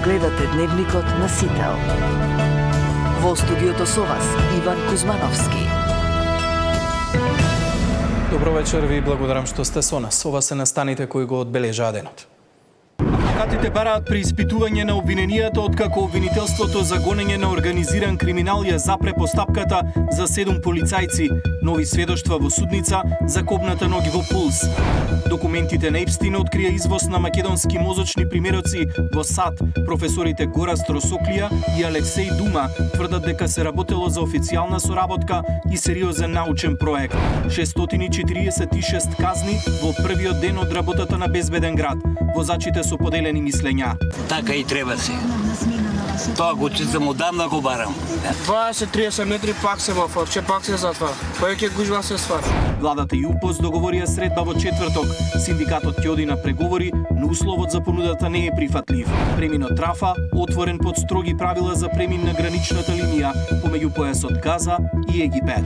гледате Дневникот на Сител. Во студиото со вас Иван Кузмановски. Добро вечер, ви благодарам што сте со нас. Ова се настаните кои го одбележаа денот. Адвокатите бараат преиспитување на обвиненијата откако обвинителството за гонење на организиран криминал ја запре постапката за 7 полицајци. Нови сведоштва во судница за копната ноги во Пулс. Документите на Епстин открија извоз на македонски мозочни примероци во САД. Професорите Гораст Росоклија и Алексеј Дума тврдат дека се работело за официјална соработка и сериозен научен проект. 646 казни во првиот ден од работата на безбеден град. Возачите со поделени мислења. Така и треба се. Тоа го читам одамна го барам. 20-30 метри пак семафор, че пак се затвара. Кој ќе гужва се ствар. Владата и УПОС договорија средба во четврток. Синдикатот ќе оди на преговори, но условот за понудата не е прифатлив. Преминот Рафа отворен под строги правила за премин на граничната линија помеѓу појасот Газа и Египет.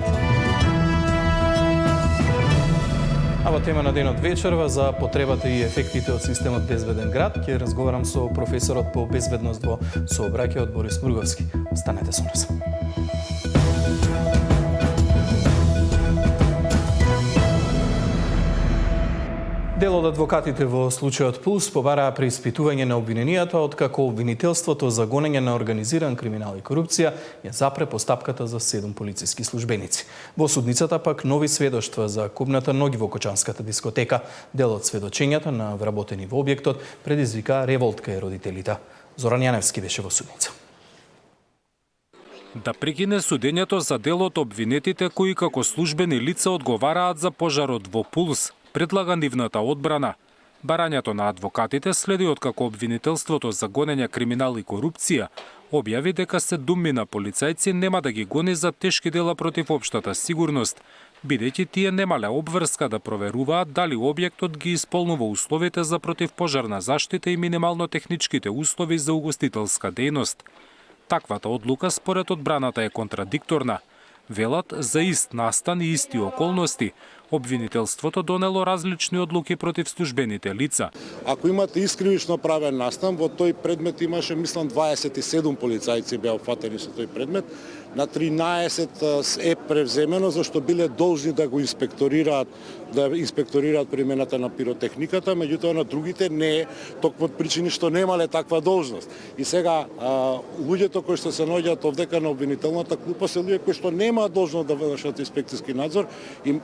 А во тема на денот вечерва за потребата и ефектите од системот Безбеден град ќе разговарам со професорот по безбедност во сообраќајот Борис Мурговски. Останете со нас. Дел од адвокатите во случајот Пулс побараа преиспитување на обвиненијата откако обвинителството за гонење на организиран криминал и корупција ја запре постапката за 7 полициски службеници. Во судницата пак нови сведоштва за копната ноги во Кочанската дискотека. Дел од сведочењата на вработени во објектот предизвика револт кај родителите. Зоран Јаневски беше во судница. Да прекине судењето за делот обвинетите кои како службени лица одговараат за пожарот во Пулс, предлага нивната одбрана. Барањето на адвокатите следи откако обвинителството за гонење криминал и корупција објави дека 7 полицајци нема да ги гони за тешки дела против општата сигурност, бидејќи тие немале обврска да проверуваат дали објектот ги исполнува условите за противпожарна заштита и минимално техничките услови за угостителска дејност. Таквата одлука според одбраната е контрадикторна. Велат за ист настан и исти околности, обвинителството донело различни одлуки против службените лица. Ако имате искривично правен настан, во тој предмет имаше, мислам, 27 полицајци беа опфатени со тој предмет. На 13 е превземено, зашто биле должни да го инспекторираат, примената на пиротехниката, меѓутоа на другите не е, токму од причини што немале таква должност. И сега, луѓето кои што се наоѓаат овдека на обвинителната клупа се луѓе кои што немаат должност да вршат инспекциски надзор и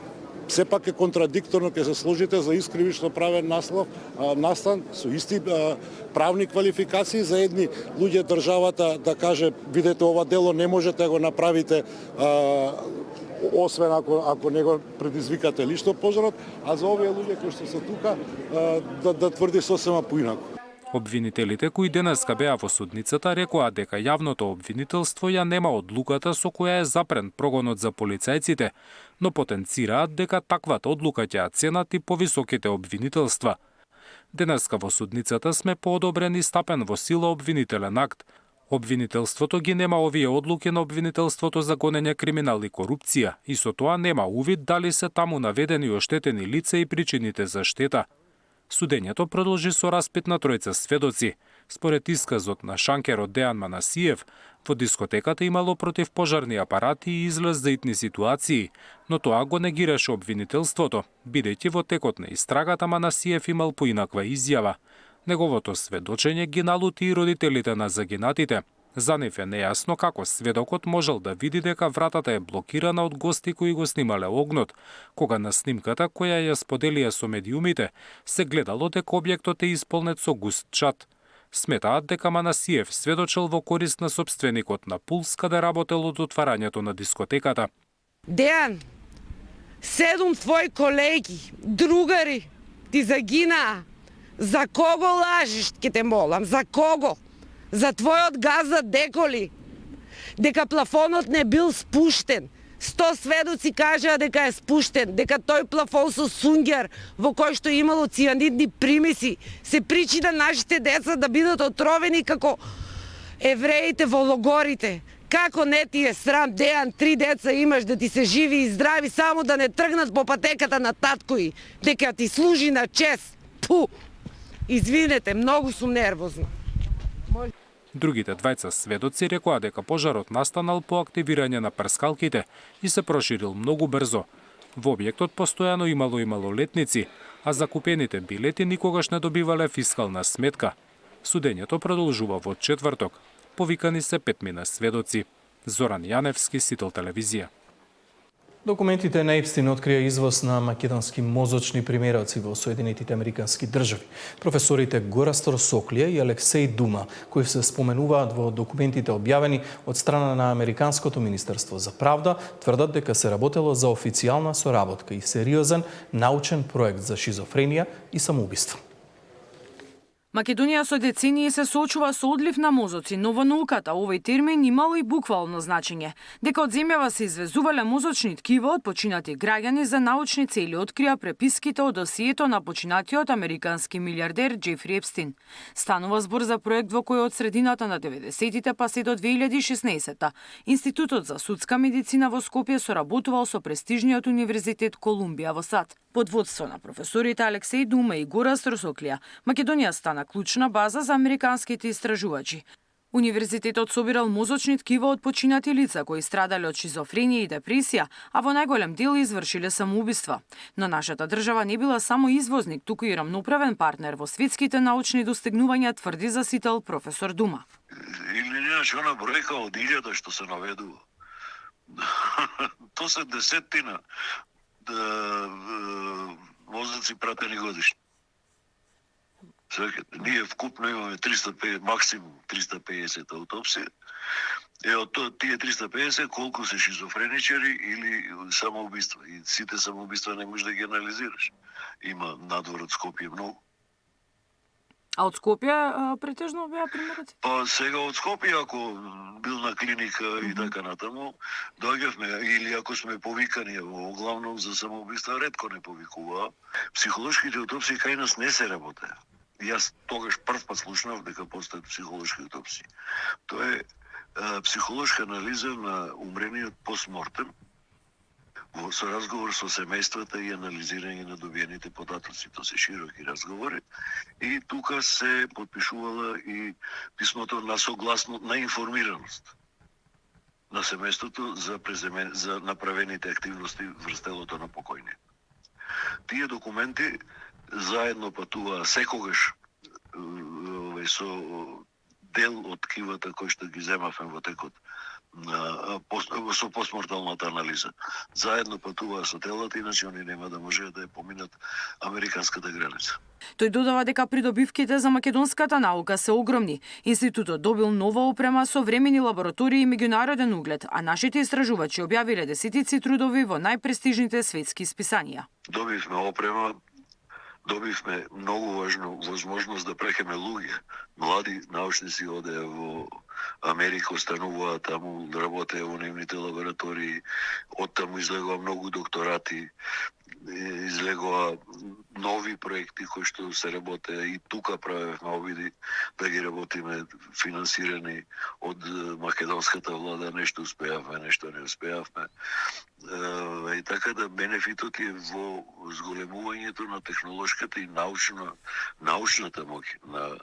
сепак е контрадикторно ќе се сложите за искривично правен настан со исти правни квалификации за едни луѓе државата да каже видете ова дело не можете да го направите освен ако не го предизвикате лично пожарот, а за овие луѓе кои што се тука да тврди сосема поинаку. Обвинителите кои денеска беа во судницата рекоа дека јавното обвинителство ја нема одлуката со која е запрен прогонот за полицајците, но потенцираат дека таквата одлука ќе ја ценат и повисоките обвинителства. Денеска во судницата сме по одобрен и стапен во сила обвинителен акт. Обвинителството ги нема овие одлуки на обвинителството за гонење криминал и корупција и со тоа нема увид дали се таму наведени оштетени лица и причините за штета. Судењето продолжи со распит на тројца сведоци. Според исказот на шанкерот Дејан Манасиев, во дискотеката имало противпожарни апарати и излез за итни ситуации, но тоа го негираше обвинителството, бидејќи во текот на истрагата Манасиев имал поинаква изјава. Неговото сведочење ги налути и родителите на загинатите. За нив е нејасно како сведокот можел да види дека вратата е блокирана од гости кои го снимале огнот, кога на снимката која ја споделија со медиумите се гледало дека објектот е исполнет со густ чад. Сметаат дека Манасиев сведочел во корист на сопственикот на Пулс каде работел од отварањето на дискотеката. Дејан, 7 твои колеги, другари, ти загинаа. За кого лажиш, ке те молам, за кого? За твојот газа деколи, дека плафонот не бил спуштен. 100 сведоци кажаа дека е спуштен, дека тој плафон со сунгер во кој што имало цианидни примеси се причина нашите деца да бидат отровени како евреите во логорите. Како не ти е срам, Дејан, 3 деца имаш да ти се живи и здрави, само да не тргнат по патеката на таткои, дека ти служи на чест. Пу! Извинете, многу сум нервозна. Може... Другите двајца сведоци рекоа дека пожарот настанал по активирање на прскалките и се проширил многу брзо. Во објектот постојано имало и малолетници, а закупените билети никогаш не добивале фискална сметка. Судењето продолжува во четврток. Повикани се 5 сведоци. Зоран Јаневски, Сител телевизија. Документите на Епстин открија извоз на македонски мозочни примероци во Соединетите Американски држави. Професорите Горастор Соклија и Алексеј Дума, кои се споменуваат во документите објавени од страна на Американското министерство за правда, тврдат дека се работело за официјална соработка и сериозен научен проект за шизофренија и самоубиство. Македонија со децении се соочува со одлив на мозоци, но во науката овој термин имало и буквално значење. Дека од земјава се извезувале мозочни ткива од починати граѓани за научни цели, открија преписките од досието на починатиот американски милиардер Џефри Епстин. Станува збор за проект во кој од средината на 90-тите па се до 2016-та Институтот за судска медицина во Скопје соработувал со престижниот универзитет Колумбија во САД. Под водство на професорите Алексеј Дума и Горастор Соклија, Македонија стана клучна база за американските истражувачи. Универзитетот собирал мозочни ткива од починати лица кои страдале од шизофренија и депресија, а во најголем дел извршиле самоубиства. Но нашата држава не била само извозник, туку и рамноправен партнер во светските научни достигнувања, тврди за Сител професор Дума. Или немаш она бројка од 1000 што се наведува. То се десеттина мозоци пратени годишно. Ние вкупно имаме 350, максимум 350 аутопсија. Од тие 350 колку се шизофреничари или самоубиства. И сите самоубиства не можеш да ги анализираш. Има надвор од Скопје многу. А од Скопје претежно беа примероци? Па сега од Скопје, ако бил на клиника и така натаму, доаѓавме, или ако сме повикани, главно за самоубиства ретко не повикуваа. Психолошките аутопсии кај нас не се работеа. Јас тогаш прв пат слушнав дека постојат психолошки аутопсии. Тоа е психолошка анализа на умрениот постмортем, со разговор со семејствата и анализирање на добиените податоци. Тоа се широки разговори. И тука се подпишувала и писмото на согласно на информираност на семејството за направените активности врз телото на покојниот. Тие документи заедно патуваа секогаш со дел од ткивата кои што ги земавме во текот со постморталната анализа. Заедно патуваа со телата, иначе они нема да можеат да ја поминат американската граница. Тој додава дека придобивките за македонската наука се огромни. Институтот добил нова опрема, современи лаборатории и меѓународен углед, а нашите истражувачи објавиле десетици трудови во најпрестижните светски списанија. Добивме опрема, добивме многу важно возможност да прекеме луѓе. Млади научници одеа во Америка, остануваа таму, работеа во нивните лаборатории, од таму излегоа многу докторати, излегоа нови проекти кои што се работеа и тука правевме обиди да ги работиме финансирани од македонската влада, нешто успеавме, нешто не успеавме. И така да бенефитот е во зголемувањето на технолошката и научната моќ на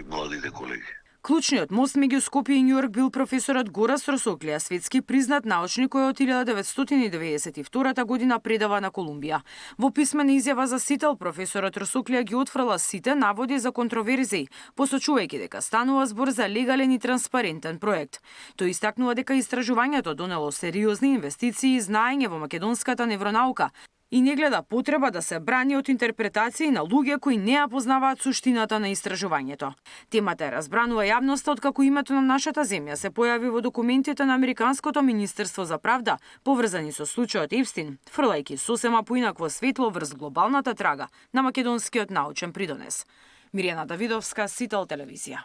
младите колеги. Клучниот мост меѓу Скопје и Њујорк бил професорот Горастор Соклија, светски признат научник кој од 1992 година предава на Колумбија. Во писмена изјава за Сител, професорот Соклија ги отфрла сите наводи за контроверзии, посочувајќи дека станува збор за легален и транспарентен проект. Тој истакнува дека истражувањето донело сериозни инвестиции и знаење во македонската невронаука, и не гледа потреба да се брани од интерпретации на луѓе кои не ја познаваат суштината на истражувањето. Темата е разбранува јавноста откако името на нашата земја се појави во документите на Американското министерство за правда, поврзани со случајот Епстин, фрлајќи сосема поинакво светло врз глобалната трага на македонскиот научен придонес. Мирјана Давидовска, Сител телевизија.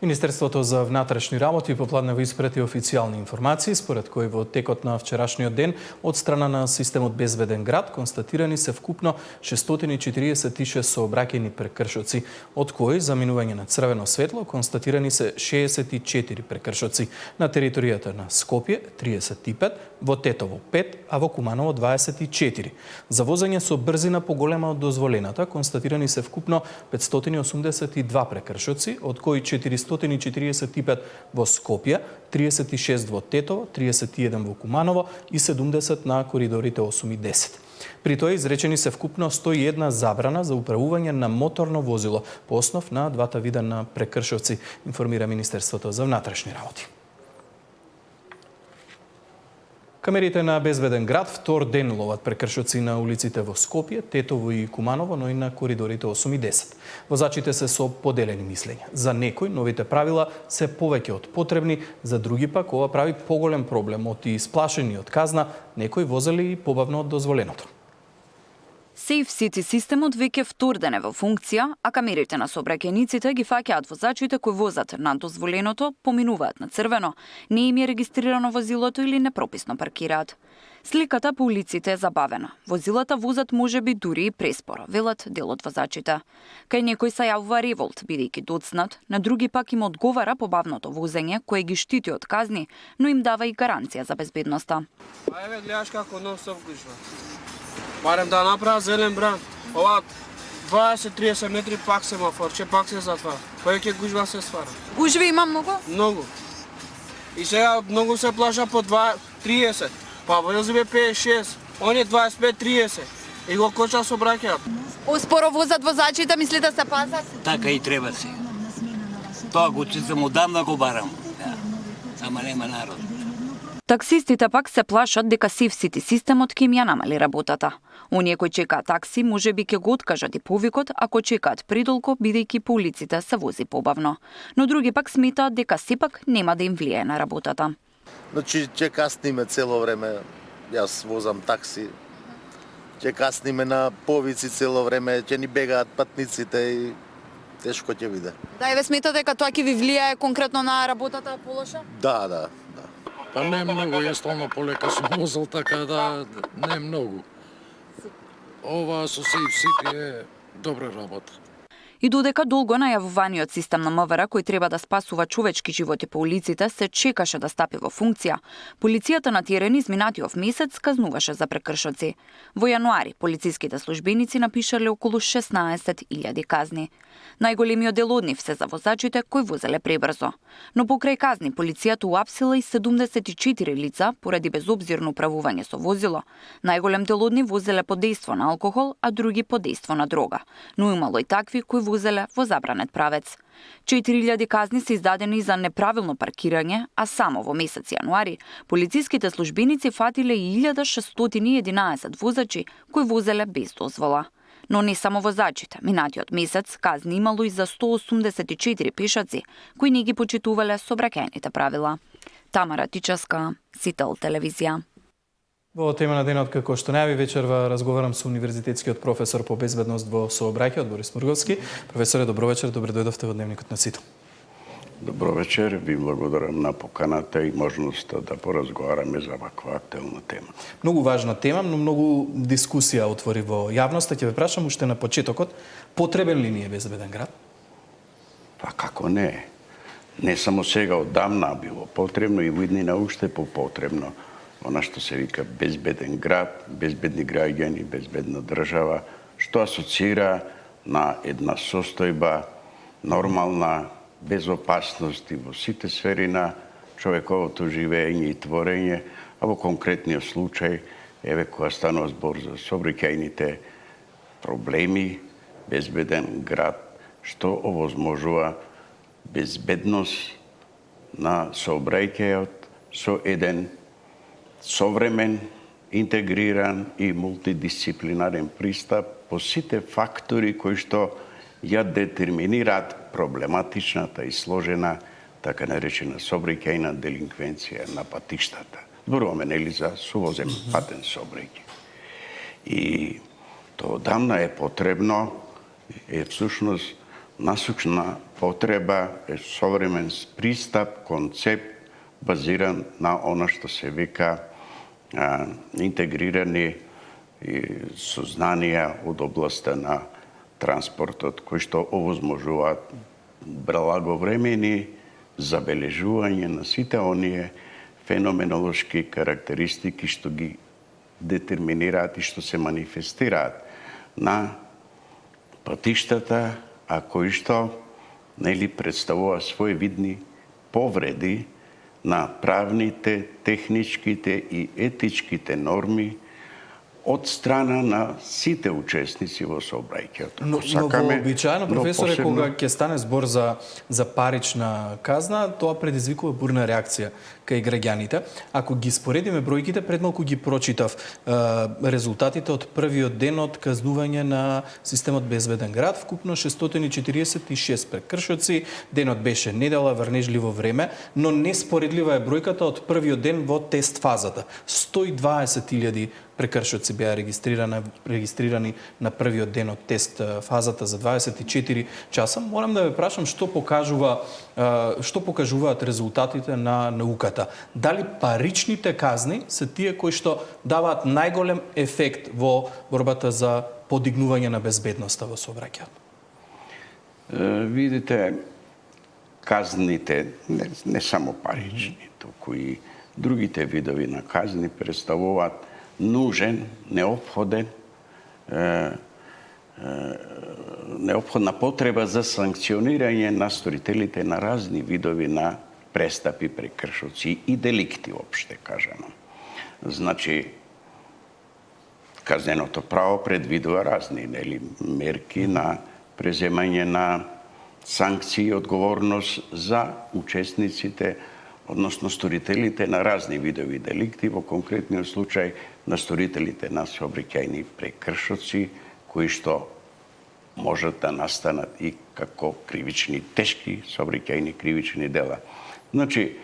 Министерството за внатрешни работи попладнево испрати официјални информации, според кои во текот на вчерашниот ден од страна на системот Безбеден град констатирани се вкупно 646 сообраќајни прекршоци, од кои за минување на црвено светло констатирани се 64 прекршоци, на територијата на Скопје 35, во Тетово 5, а во Куманово 24. За возење со брзина поголема од дозволената констатирани се вкупно 582 прекршоци, од кои 445 во Скопје, 36 во Тетово, 31 во Куманово и 70 на коридорите 8 и 10. При тоа изречени се вкупно 101 забрана за управување на моторно возило по основ на двата вида на прекршоци, информира Министерството за внатрешни работи. Камерите на Безбеден град втор ден ловат прекршоци на улиците во Скопје, Тетово и Куманово, но и на коридорите 8 и 10. Возачите се со поделени мислења. За некои новите правила се повеќе од потребни, за други пак ова прави поголем проблем од и сплашени од казна, некои возели и побавно од дозволеното. Safe City системот веќе втор ден е во функција, а камерите на сообраќајниците ги фаќаат возачите кои возат над дозволеното, поминуваат на црвено, не им е регистрирано возилото или непрописно паркираат. Сликата по улиците е забавена. Возилата возат можеби дури и преспоро, велат дел од возачите. Кај некој се јавува револт, бидејќи доцнат, на други пак им одговара побавното возење, кое ги штити од казни, но им дава и гаранција за безбедноста. Еве гледаш како нон-стоп гужва. Барем да направа зелен бран. Ова 20-30 метри пак семафор, че пак се затвара. Повеќе гужва се ствара. Гужви има многу? Многу. И сега многу се плаша по 30. Па возил бе 56, он е 25-30. И го коча сообраќајот. Успоро возат возачите, мислите се пазат? Така и треба се. Тоа го читам одамна го барам. Ама нема народ. Таксистите пак се плашат дека Safe City системот ќе им ја намали работата. Оние кои чекаат такси можеби ќе го откажат и повикот ако чекаат предолго, бидејќи по улиците се вози побавно. Но други пак сметаат дека сепак нема да им влијае на работата. Значи, ќе касниме цело време. Јас возам такси. Ќе касниме на повици цело време, ќе ни бегаат патниците и тешко ќе биде. Да, еве сметате дека тоа ќе ви влијае конкретно на работата полоша? Да. Па не многу, јас стално полека сум возел, така да не многу. Ова со Safe City е добра работа. И додека долго најавуваниот систем на МВР кој треба да спасува човечки животи по улиците се чекаше да стапи во функција, полицијата на терен изминатиот месец казнуваше за прекршоци. Во јануари полициските службеници напишале околу 16.000 казни. Најголемиот дел од нив се за возачите кои возеле пребрзо. Но покрај казни полицијата уапсила и 74 лица поради безобзирно управување со возило. Најголем дел од нив возеле под дејство на алкохол, а други под дејство на дрога. Но имало и такви кои возеле во забранет правец. 4000 казни се издадени за неправилно паркирање, а само во месец јануари полициските службеници фатиле и 1611 возачи кои возеле без дозвола. Но не само возачите, минатиот месец казни имало и за 184 пешаци кои не ги почитувале сообраќајните правила. Тамара Тичаска, Сител телевизија. Во тема на денот, како што најави вечерва, разговарам со универзитетскиот професор по безбедност во сообраќајот Борис Мурговски. Професоре, добро вечер, добре дојдовте во Дневникот на Сител. Добро вечер, ви благодарам на поканата и можноста да поразговараме за ваква актуелна тема. Многу важна тема, но многу дискусија отвори во јавноста. Ќе ве прашам уште на почетокот, потребен ли ни е безбеден град? Па како не? Не само сега, одамна било потребно и во иднина уште попотребно. Она што се вика безбеден град, безбедни граѓани, безбедна држава, што асоцира на една состојба нормална, без опасности во сите сфери на човековото живење и творење, а во конкретниот случај, еве кога станува збор за сообраќајните проблеми, безбеден град, што овозможува безбедност на сообраќајот со еден современ, интегриран и мултидисциплинарен пристап по сите фактори кои што ја детерминираат проблематичната и сложена, така наречена сообраќајна делинквенција на патиштата. Зборуваме нели за сувозен патен сообраќај. И тоа одамна е потребно, е всушност насочна потреба е современ пристап, концепт базиран на она што се вика интегрирани сознанија од областта на транспортот, кои што овозможуваат благовремени забележување на сите оние феноменолошки карактеристики што ги детерминираат и што се манифестираат на патиштата, а кои што представува своевидни повреди на правните, техничките и етичките норми од страна на сите учесници во сообраќајот. Но вообичаено, професоре, кога ќе стане збор за парична казна, тоа предизвикува бурна реакција кај граѓаните. Ако ги споредиме бројките, пред малку ги прочитав резултатите од првиот ден од казнување на системот Безбеден град, вкупно 646 прекршоци, денот беше недела, врнежливо време, но неспоредлива е бројката од првиот ден во тест фазата. 120.000 прекршоци беа регистрирани на првиот ден од тест фазата за 24 часа. Морам да ве прашам што покажуваат резултатите на науката. Дали паричните казни се тие кои што даваат најголем ефект во борбата за подигнување на безбедноста во сообраќајот? Видите, казните, не само парични, туку и другите видови на казни представуваат нужен, неопходна потреба за санкционирање на сторителите на разни видови на престапи, прекршоци и деликти, опште кажано. Значи, казненото право предвидува разни мерки на преземање на санкции и одговорност за учесниците, односно сторителите на разни видови деликти, во конкретниот случај на сторителите на сообраќајни прекршоци, кои што можат да настанат и како кривични, тешки сообраќајни кривични дела. Значи,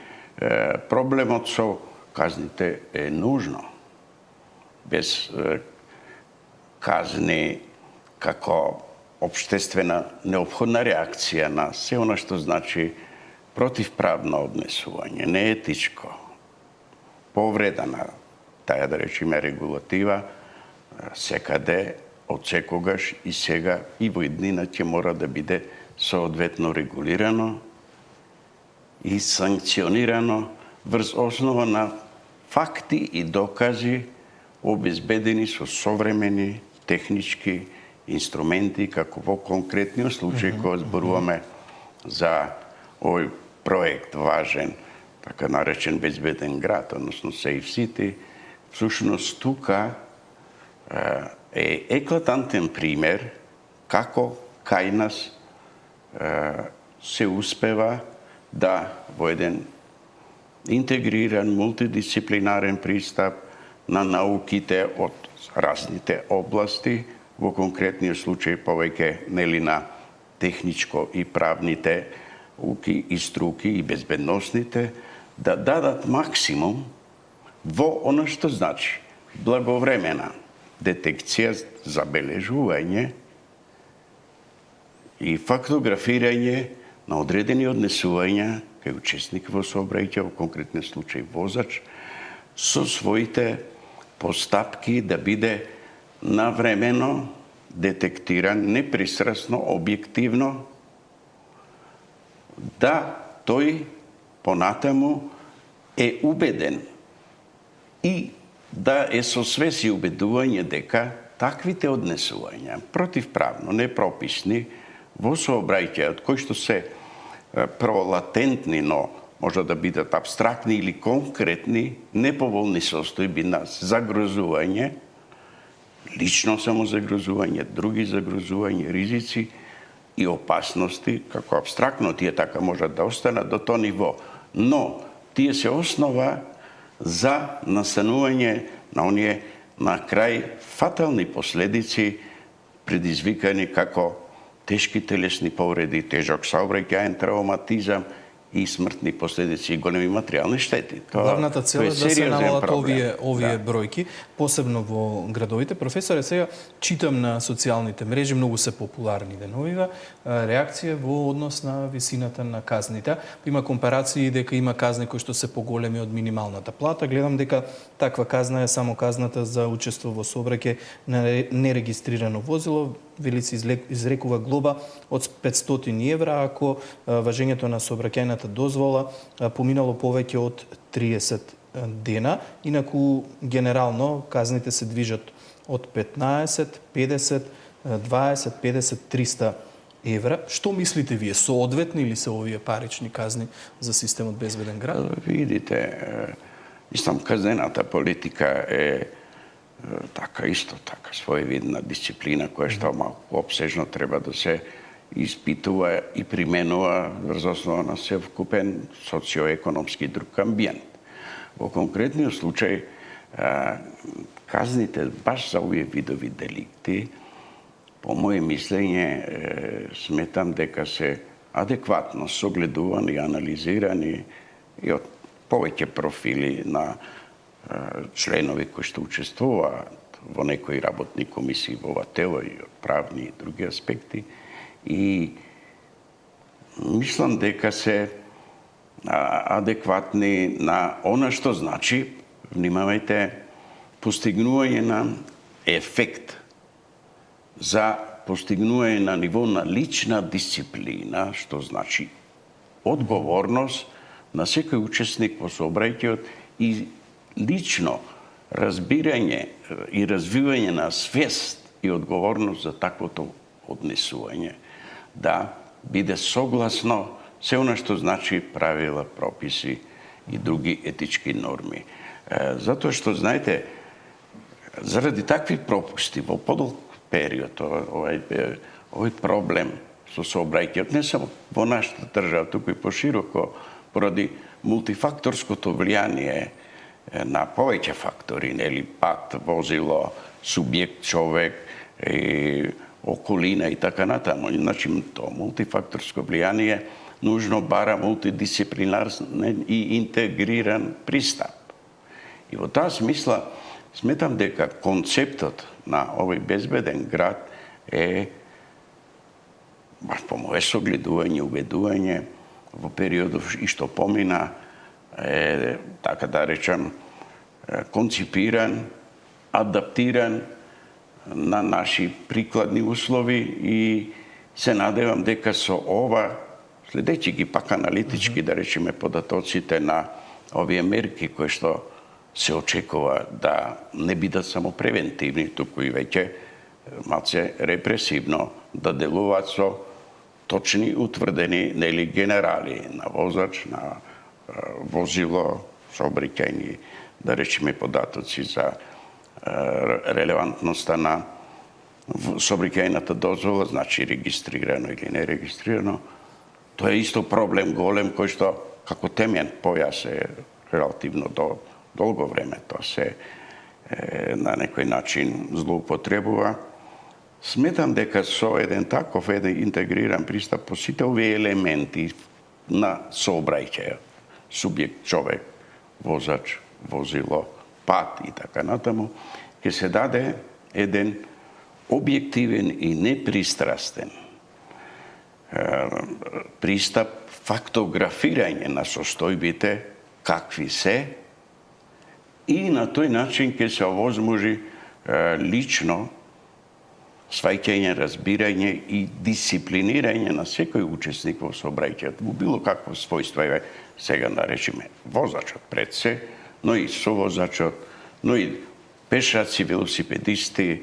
проблемот со казните е нужно. Без казни како општествена неопходна реакција на се она што значи противправно однесување, неетичко, повреда на таја, да речеме, регулатива, секаде, од секогаш и сега и во иднина ќе мора да биде соодветно регулирано и санкционирано врз основа на факти и докази обезбедени со современи технички инструменти, како во конкретниот случај кога зборуваме за овој проект важен, така наречен Безбеден град, односно Safe City. Всушност тука е еклатантен пример како кај нас се успева да во еден интегриран, мултидисциплинарен пристап на науките од разните области, во конкретниот случај повеќе на техничко и правните уки и струки и безбедносните, да дадат максимум во оно што значи благовремена детекција, забележување и фактографирање на одредени однесувања кај учесник во сообраќај, во конкретниот случај возач, со своите постапки да биде навремено детектиран, непристрасно, објективно, да тој понатаму е убеден и да е со свест и убедување дека таквите однесувања противправно, непрописни во сообраќајот, кои што се пролатентни, но може да бидат абстрактни или конкретни, неповолни состојби на загрозување, лично самозагрозување, други загрозување, ризици и опасности, како абстрактно тие така можат да останат до тоа ниво, но тие се основа за настанување на оние на крај фатални последици предизвикани како тешки телесни повреди, тежок сообраќајен травматизам и смртни последици и големи материјални штети. Главната цел е да се намалат овие да. бројки, посебно во градовите. Професоре, сега читам на социјалните мрежи, многу се популарни деновива, реакција во однос на висината на казните. Има компарации дека има казни кои што се поголеми од минималната плата. Гледам дека таква казна е само казната за учество во сообраќај на нерегистрирано возило. Вели се изрекува глоба од 500 евра ако важењето на сообраќајната дозвола поминало повеќе од 30 дена. Инаку генерално казните се движат од 15, 50, 20, 50, 300 евра. Што мислите вие, соодветни или се овие парични казни за системот безбеден град? Видите, мислам казнената политика е исто така своевидна дисциплина која што малку обсежно треба да се испитува и применува врз основа на совкупен социоекономски друг амбиент. Во конкретниот случај казните баш за овие видови деликти по моје мислење сметам дека се адекватно согледувани и анализирани и од повеќе профили на членови кои што учествуваат во некои работни комисии во ова тело и од правни и други аспекти. И мислам дека се адекватни на она што значи, внимавајте, постигнување на ефект за постигнување на ниво на лична дисциплина, што значи одговорност на секој учесник во сообраќајот и лично разбирање и развивање на свест и одговорност за таквото однесување, да биде согласно се она што значи правила, прописи и други етички норми. Затоа што, знаете, заради такви пропусти во подолг период, овој проблем со сообраќајот, не само во нашата држава, туку и пошироко, поради мултифакторското влијание на повеќе фактори, нели, пат, возило, субјект, човек, околина и така натаму. Значи, тоа мултифакторско влијание нужно бара мултидисциплинарен и интегриран пристап. И во таа смисла, сметам дека концептот на овој безбеден град е, баш по моје согледување, уведување во периодов и што помина, е, така да речам, конципиран, адаптиран на наши прикладни услови и се надевам дека со ова, следејќи ги пак аналитички, да речеме, податоците на овие мерки кои што се очекува да не бидат само превентивни, туку и веќе малце репресивно да делуваат со точни утврдени нели генерали на возач, на возило, сообраќајни, да речеме, податоци за релевантноста на сообраќајната дозвола, значи регистрирано или нерегистрирано. Тоа е исто проблем голем кој што како темен појас е релативно долго време тоа се на некој начин злоупотребува. Сметам дека со еден таков интегриран пристап по сите овие елементи на сообраќајот, субјект, човек, возач, возило, пат и така натаму, ќе се даде еден објективен и непристрастен пристап, фактографирање на состојбите какви се и на тој начин ќе се овозможи лично сваќање, разбирање и дисциплинирање на секој учесник во сообраќајот во било какво својство, сега да речеме возачот пред се, но и совозачот, но и пешаци, велосипедисти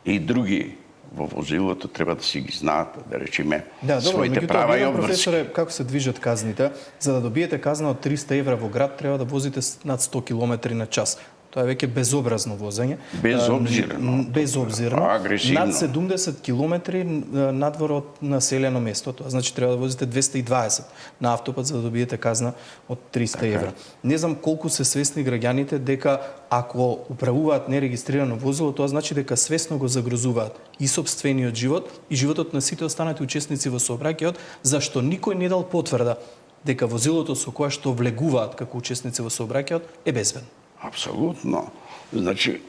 и други во возилото треба да си ги знаат, да речеме, своите права и обврски. Професоре, како се движат казните? За да добиете казна од 300 евра во град, треба да возите над 100 км на час. Тоа е веќе безобразно возење. Безобзирно. Безобзирно. Агресивно. Над 70 км надвор од населено место. Тоа значи треба да возите 220 на автопат за да добиете казна од 300 евра. Не знам колку се свесни граѓаните дека ако управуваат нерегистрирано возило, тоа значи дека свесно го загрозуваат и сопствениот живот и животот на сите останати учесници во сообраќајот, зашто никој не дал потврда дека возилото со кое што влегуваат како учесници во сообраќајот е безбедно? Апсолутно. Значи,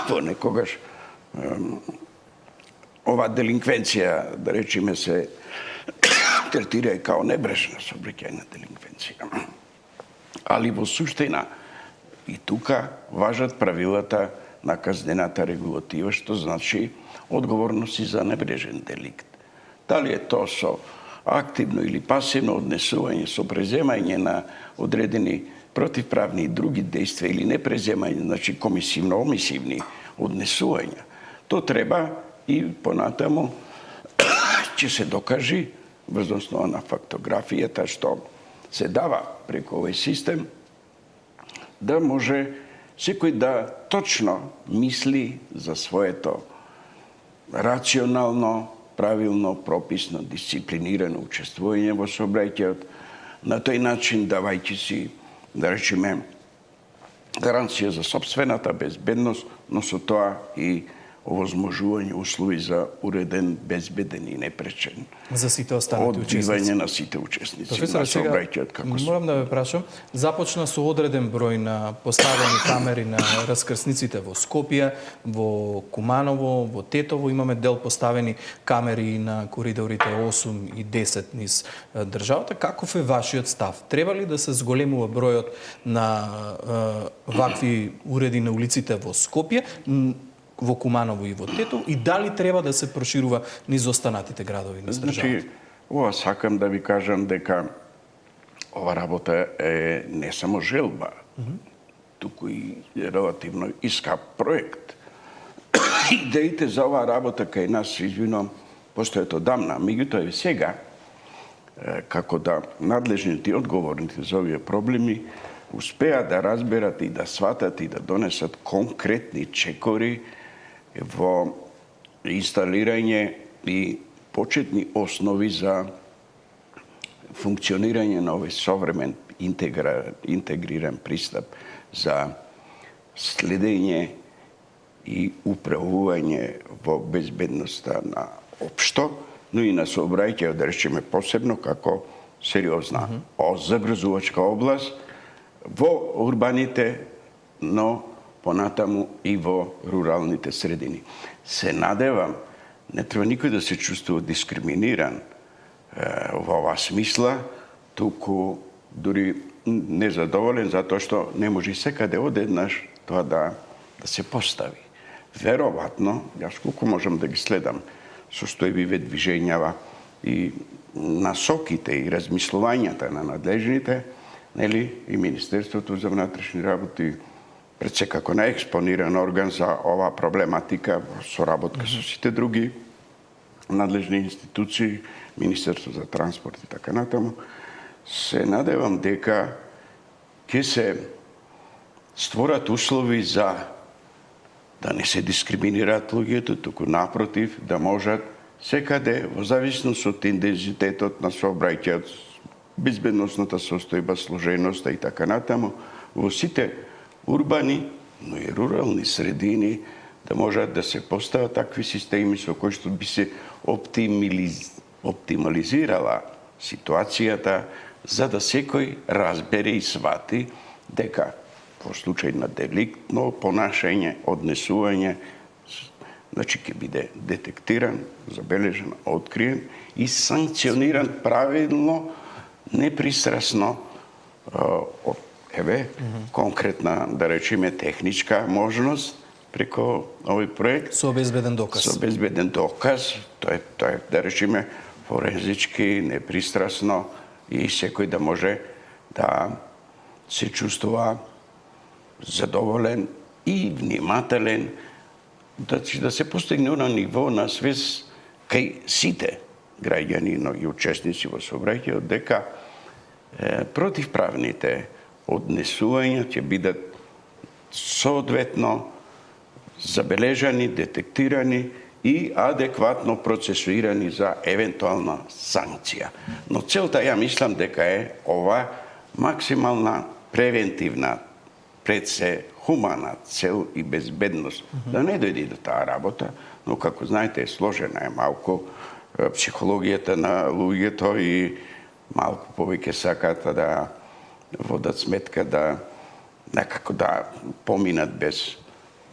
понекогаш ова делинквенција, да речеме, се третира и као небрежна сообраќајна делинквенција. Али во суштина и тука важат правилата на казнената регулатива, што значи одговорност и за небрежен деликт. Дали е тоа со активно или пасивно однесување, со преземање на одредени противправни и други дејства или не преземање, значи комисивно-омисивни однесувања. То треба и понатаму ќе се докажи врз основа на фактографијата што се дава преку овој систем, да може секој да точно мисли за своето рационално, правилно, прописно, дисциплинирано учествување во сообраќајот, на тој начин давајќи си, да речеме, гаранција за собствената безбедност, но со тоа и овозможување услови за уреден, безбеден и непречен за сите останати учесници. Одбивање на сите учесници. Професор, сега морам да ве прашам, започна со одреден број на поставени камери на раскрсниците во Скопје, во Куманово, во Тетово, имаме дел поставени камери на коридорите 8 и 10 низ државата. Каков е вашиот став? Треба ли да се зголемува бројот на вакви уреди на улиците во Скопје, во Куманово и во Тетово, и дали треба да се проширува низ останатите градови низ државата? Значи, ова сакам да ви кажам дека ова работа е не само желба, туку и релативно искап проект. Идеите за оваа работа кај нас, извинувам, постојат одамна, меѓутоа и сега, како да надлежните и одговорните за овие проблеми успеа да разберат и да сватат и да донесат конкретни чекори во инсталирање и почетни основи за функционирање на овој современ интегриран пристап за следење и управување во безбедноста на општо, но и на сообраќајот, да речеме посебно како сериозна загрозувачка област во урбаните, но понатаму и во руралните средини. Се надевам, не треба никој да се чувствува дискриминиран во оваа смисла, туку дури незадоволен затоа што не може секаде одеднаш тоа да се постави. Веројатно, јас колку можам да ги следам состојбиве движењава и насоките и размислувањата на надлежните, нели, и Министерството за внатрешни работи пред се како наекспониран орган за оваа проблематика во соработка со сите други надлежни институции, Министерство за транспорт и така натаму, се надевам дека ќе се створат услови за да не се дискриминираат луѓето, туку напротив, да можат секаде, во зависност од интензитетот на сообраќајот, безбедносната состојба, сложеноста и така натаму, во сите урбани, но и рурални средини, да можат да се постават такви системи со кои што би се оптимализирала ситуацијата, за да секој разбере и свати дека во случај на деликтно понашање, однесување, значи ќе биде детектиран, забележен, откриен и санкциониран правилно, непристрасно од конкретна, да речеме, техничка можност преко овој проект. Со безбеден доказ. Со безбеден доказ. Тоа е, да речеме, форензички, непристрасно и секој да може да се чувствува задоволен и внимателен, да се постигне на ниво на свест кај сите граѓани и учесници во сообраќајот дека противправните однесувања ќе бидат соодветно забележани, детектирани и адекватно процесуирани за евентуална санкција. Но целта, ја мислам дека е ова максимална превентивна, пред се хумана цел и безбедност. Да не дојде до таа работа, но како знаете е сложена, е малку психологијата на луѓето и малку повеќе сакаат да водат сметка да некако да поминат без,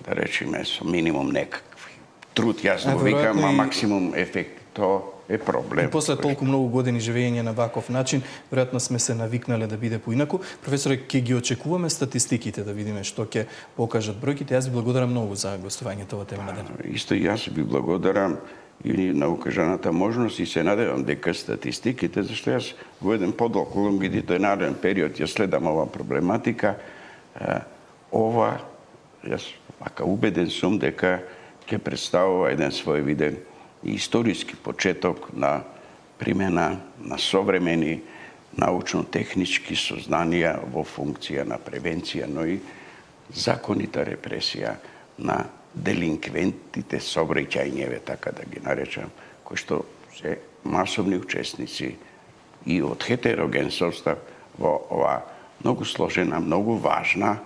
да речеме, со минимум некакви труд. Јас го викам, а максимум ефект, то е проблем. И после толку многу години живење на ваков начин, веројатно сме се навикнале да биде поинаку. Професоре, ќе ги очекуваме статистиките да видиме што ќе покажат бројките. Јас ви благодарам многу за гостувањето во тема на ден. Исто и јас ви благодарам и на укажаната можност и се надевам дека статистиките, зашто јас во еден подолг лонгитудинарен период ја следам ова проблематика, јас вака убеден сум дека ќе представува еден своевиден историски почеток на примена на современи научно-технички сознанија во функција на превенција, но и законита репресија на делинквентите сообраќајњеве, така да ги наречам, кои што се масовни учесници и од хетероген состав во ова многу сложена, многу важна,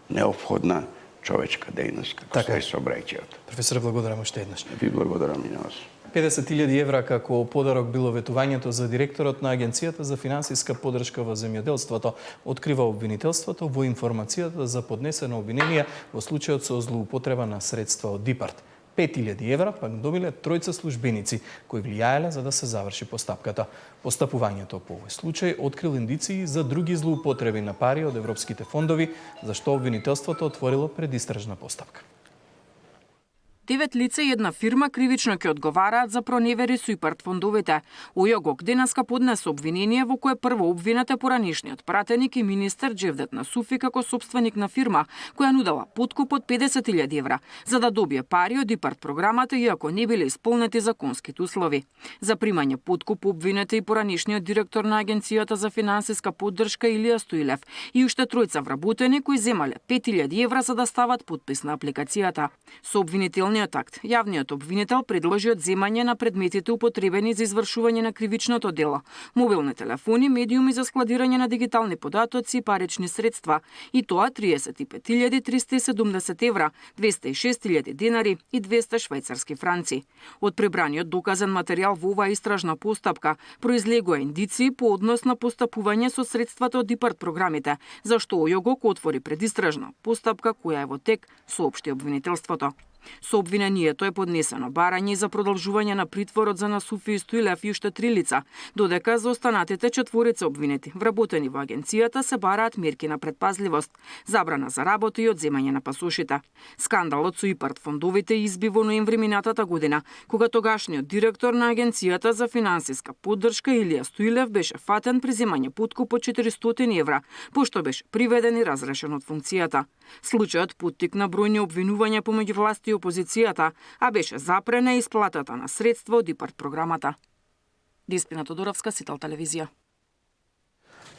неопходна човечка дејност, како така е сообраќајот. Професоре, благодарам уште еднаш. Ви благодарам и на вас. 50.000 евра како подарок било ветувањето за директорот на Агенцијата за финансиска поддршка во земјоделството, открива обвинителството во информацијата за поднесено обвинение во случајот со злоупотреба на средства од ДИПАРТ. 5.000 евра пак добиле тројца службеници кои влијаеле за да се заврши постапката. Постапувањето по овој случај открил индиции за други злоупотреби на пари од европските фондови, за што обвинителството отворило предистражна постапка. 9 лица и една фирма кривично ќе одговараат за проневери со ИПАРТ фондовите. ОЈОГОК денеска поднесе обвинение во кое прво обвинет е поранишниот пратеник и министер Џевдет Насуфи како собственик на фирма која нудела подкуп од 50.000 евра за да добие пари од ИПАРТ програмата иако не биле исполнети законските услови. За примање подкуп обвинет е и поранишниот директор на Агенцијата за финансиска поддршка Илија Стоилев и уште тројца вработени кои земале 5.000 евра за да стават подпис на апликацијата. Со обвинителниот акт, јавниот обвинител предложи одземање на предметите употребени за извршување на кривичното дело, мобилни телефони, медиуми за складирање на дигитални податоци и парични средства, и тоа 35.370 евра, 206.000 денари и 200 швајцарски франци. Од пребраниот доказен материјал во оваа истражна постапка произлегува индиции по однос на постапување со средствата од ДИПАРТ програмите, зашто ОЈОГОК отвори предистражна постапка која е во тек, соопшти обвинителството. Со обвинението е поднесено барање за продолжување на притворот за Насуфи и Стоилев и уште 3 лица, додека за останатите 4 обвинети, вработени во агенцијата, се бараат мерки на предпазливост, забрана за работа и одземање на пасошите. Скандалот со ИПАРТ фондовите изби во ноември минатата година, кога тогашниот директор на Агенцијата за финансиска поддршка Илија Стоилев беше фатен при земање подкуп од 400 евра, пошто беше приведен и разрешен од функцијата. Случајот поттикна бројни обвинувања помеѓу власти и опозицијата, а беше запрена исплатата на средства од ИПАРТ програмата. Диспина Тодоровска, Сител телевизија.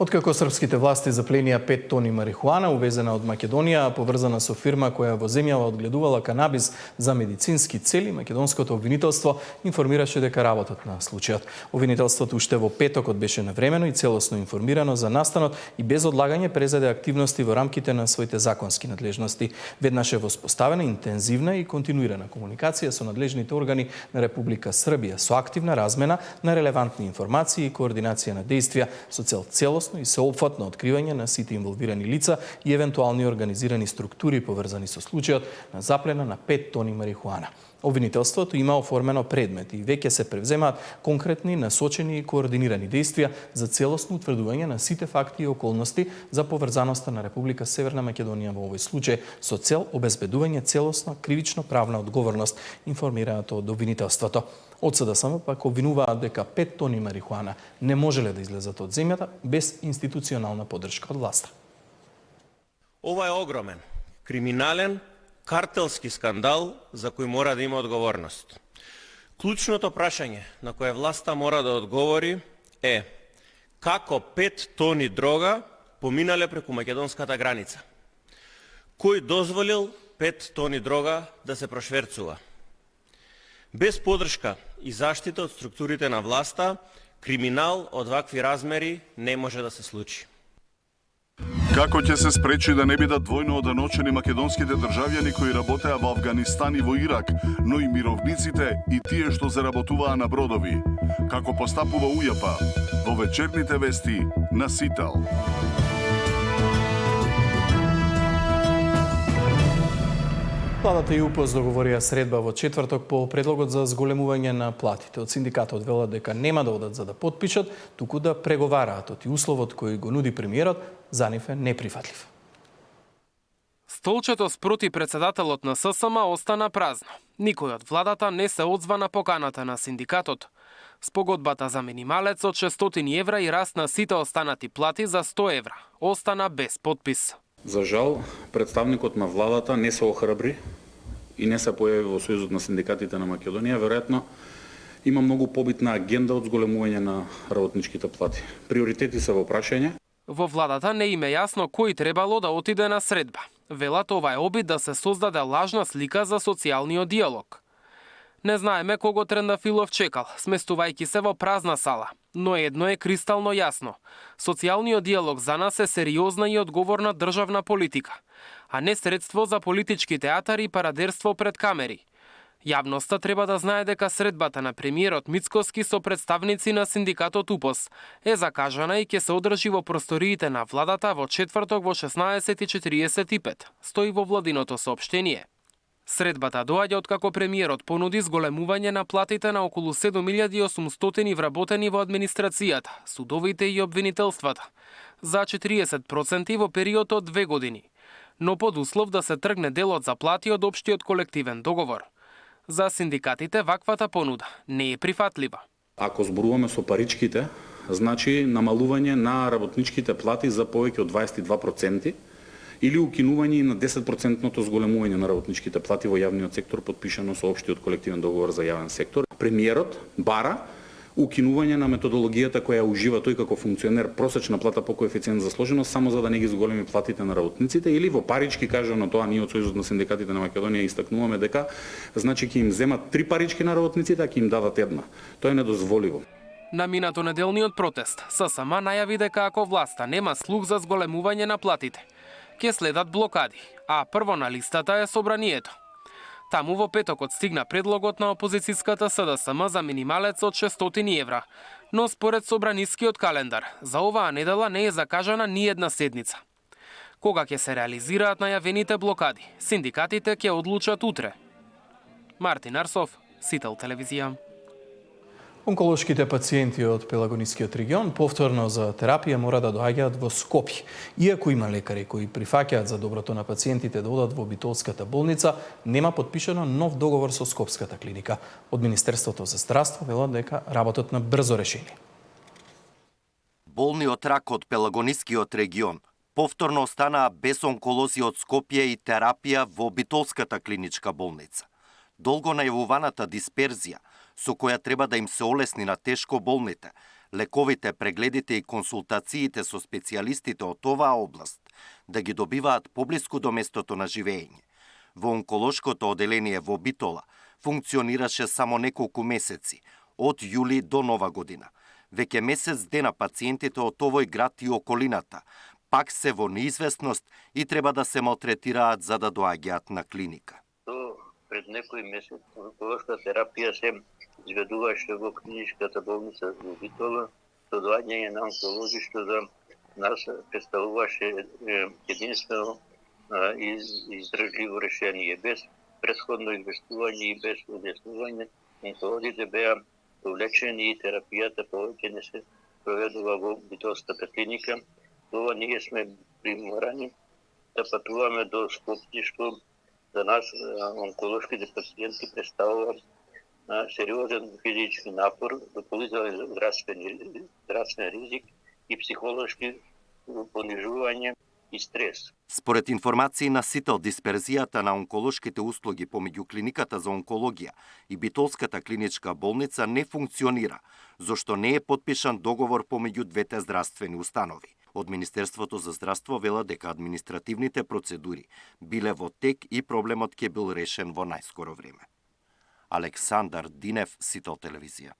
Откако српските власти запленија 5 тони марихуана увезена од Македонија, поврзана со фирма која во земјава одгледувала канабис за медицински цели, македонското обвинителство информираше дека работат на случајот. Обвинителството уште во петокот беше навремено и целосно информирано за настанот и без одлагање презеде активности во рамките на своите законски надлежности. Веднаш е воспоставена интензивна и континуирана комуникација со надлежните органи на Република Србија со активна размена на релевантни информации и координација на действија со цел целосно и сеопфатно откривање на сите инволвирани лица и евентуални организирани структури поврзани со случајот на заплена на 5 тони марихуана. Обвинителството има оформено предмет и веќе се превземаат конкретни, насочени и координирани действија за целосно утврдување на сите факти и околности за поврзаноста на Република Северна Македонија во овој случај со цел обезбедување целосна кривично правна одговорност, информираат од обвинителството. Од СДСМ пак обвинуваат дека 5 тони марихуана не можеле да излезат од земјата без институционална поддршка од власта. Ова е огромен, криминален, картелски скандал за кој мора да има одговорност. Клучното прашање на кое власта мора да одговори е како 5 тони дрога поминале преку македонската граница? Кој дозволил 5 тони дрога да се прошверцува? Без поддршка и заштита од структурите на власта, криминал од вакви размери не може да се случи. Како ќе се спречи да не бидат двојно оданочени македонските државјани кои работеа во Авганистан и во Ирак, но и мировниците и тие што заработуваа на бродови? Како постапува УЈПА? Во вечерните вести на Сител. Владата и УПС договорија средба во четврток по предлогот за зголемување на платите. Од синдикатот велат дека нема да одат за да потпишат, туку да преговараат, и условот кој го нуди премиерот за нив е неприфатлив. Столчето спроти председателот на ССМ остана празно. Никој од владата не се одзва на поканата на синдикатот. Спогодбата за минималец од 600 евра и раст на сите останати плати за 100 евра остана без подпис. За жал, представникот на владата не се охрабри и не се појави во Сојузот на синдикатите на Македонија. Веројатно има многу побитна агенда од зголемување на работничките плати. Приоритети се во прашање. Во владата не им е јасно кој требало да отиде на средба. Велат ова е обид да се создаде лажна слика за социјалниот диалог. Не знаеме кого Трендафилов чекал, сместувајќи се во празна сала. Но едно е кристално јасно. Социјалниот диалог за нас е сериозна и одговорна државна политика, а не средство за политички театар и парадерство пред камери. Јавноста треба да знае дека средбата на премиерот Мицкоски со представници на синдикатот УПС е закажана и ќе се одржи во просториите на владата во четврток во 16:45, стои во владиното соопштение. Средбата доаѓа откако премиерот понуди зголемување на платите на околу 7800 вработени во администрацијата, судовите и обвинителствата, за 40% во период од 2 години, но под услов да се тргне делот за плати од општиот колективен договор. За синдикатите ваквата понуда не е прифатлива. Ако зборуваме со паричките, значи намалување на работничките плати за повеќе од 22%, или укинување на 10% зголемување на работничките плати во јавниот сектор подпишано со општиот колективен договор за јавен сектор. Премиерот бара укинување на методологијата која ужива тој како функционер просечна плата по коефициент за сложеност само за да не ги зголеми платите на работниците, или во парички кажано тоа ние од Сојузот на синдикатите на Македонија истакнуваме дека значи ќе им земат 3 парички на работниците, а ќе им дадат една. Тоа е недозволиво. На минато неделниот протест ССМ најави дека ако власта нема слух за зголемување на платите, ќе следат блокади, а прво на листата е собранието. Таму во петокот стигна предлогот на опозицијската СДСМ за минималец од 600 евра, но според собранискиот календар, за оваа недела не е закажана ни една седница. Кога ќе се реализираат најавените блокади, синдикатите ќе одлучат утре. Мартин Арсов, Сител телевизија. Онколошките пациенти од Пелагонискиот регион повторно за терапија мора да доаѓаат во Скопје. Иако има лекари кои прифаќаат за доброто на пациентите да одат во Битолската болница, нема подпишано нов договор со Скопската клиника. Од Министерството за здравство велат дека работат на брзо решение. Болниот рак од Пелагонискиот регион повторно останаа без онколози од Скопје и терапија во Битолската клиничка болница. Долго најавуваната дисперзија, со која треба да им се олесни на тешко болните, лековите, прегледите и консултациите со специјалистите од оваа област, да ги добиваат поблиску до местото на живење. Во онколошкото оделение во Битола функционираше само неколку месеци, од јули до нова година. Веќе месец дена пациентите од овој град и околината пак се во неизвестност и треба да се малтретираат за да доаѓаат на клиника. Пред некој месец онколошка терапија се изведуваше во клиничката болница во Битола. Со доаѓање на онколози што за нас представуваше единствено и издржливо решение. Без претходно известување и без објаснување, онколозите беа увлечени и терапијата повеќе не се проведува во Битолската клиника. Ова ние сме приморани да патуваме до Скопје, што за нас онколошките пациенти представува сериозен физички напор, дополнителен здравствен ризик и психолошки понижување и стрес. Според информации на Сител, дисперзијата на онколошките услуги помеѓу клиниката за онкологија и Битолската клиничка болница не функционира, зашто не е подпишан договор помеѓу двете здравствени установи. Од Министерството за здравство вела дека административните процедури биле во тек и проблемот ќе бил решен во најскоро време. Александар Динев, Сител телевизија.